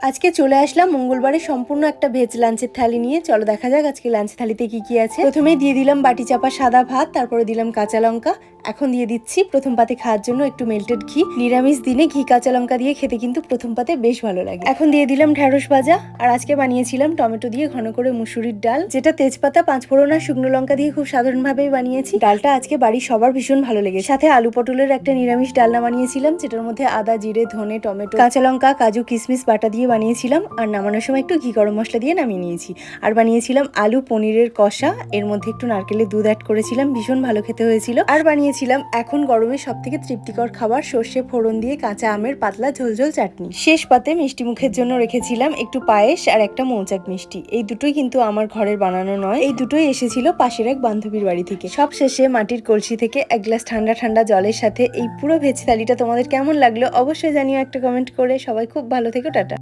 আজকে চলে আসলাম মঙ্গলবারে সম্পূর্ণ একটা ভেজ লাঞ্চের থালি নিয়ে। চলো দেখা যাক আজকে লাঞ্চ থালিতে কি কি আছে। প্রথমেই দিয়ে দিলাম বাটি চাপা সাদা ভাত, তারপরে দিলাম কাঁচা লঙ্কা। এখন দিয়ে দিচ্ছি প্রথম পাতে খাওয়ার জন্য একটু মেল্টেড ঘি। নিরামিষ দিনে ঘি কাঁচা লঙ্কা দিয়ে খেতে কিন্তু প্রথম পাতে বেশ ভালো লাগে। এখন দিয়ে দিলাম ঢ্যাঁড়স ভাজা, আর আজকে বানিয়েছিলাম টমেটো দিয়ে ঘন করে মুসুরির ডাল, যেটা তেজপাতা, পাঁচফোড়ন আর শুকনো লঙ্কা দিয়ে খুব সাধারণ ভাবেই বানিয়েছি। ডালটা আজকে বাড়ির সবার ভীষণ ভালো লেগেছে। সাথে আলু পটলের একটা নিরামিষ ডালনা বানিয়েছিলাম, যেটার মধ্যে আদা, জিরে, ধনে, টমেটো, কাঁচা লঙ্কা, কাজু, কিশমিশ বাটা দিয়ে বানিয়েছিলাম। আর নামানোর সময় একটু ঘি গরম মশলা দিয়ে নামিয়ে নিয়েছি। আর বানিয়েছিলাম আলু পনিরের কষা, এর মধ্যে একটু নারকেলের দুধ অ্যাড করেছিলাম, ভীষণ ভালো খেতে হয়েছিল। আর বানিয়েছিলাম এখন গরমে সব থেকে তৃপ্তিকর খাবার, সর্ষে ফোড়ন দিয়ে কাঁচা আমের পাতলা ঝোলঝোল চাটনি। শেষ পাতে মিষ্টি মুখের জন্য রেখেছিলাম একটু পায়েস আর একটা মৌচাক মিষ্টি। এই দুটোই কিন্তু আমার ঘরের বানানো নয়, এই দুটোই এসেছিল পাশের এক বান্ধবীর বাড়ি থেকে। সব শেষে মাটির কলসি থেকে এক গ্লাস ঠান্ডা ঠান্ডা জলের সাথে এই পুরো ভেজ থালিটা তোমাদের কেমন লাগলো অবশ্যই জানিও একটা কমেন্ট করে। সবাই খুব ভালো থেকো, টাটা।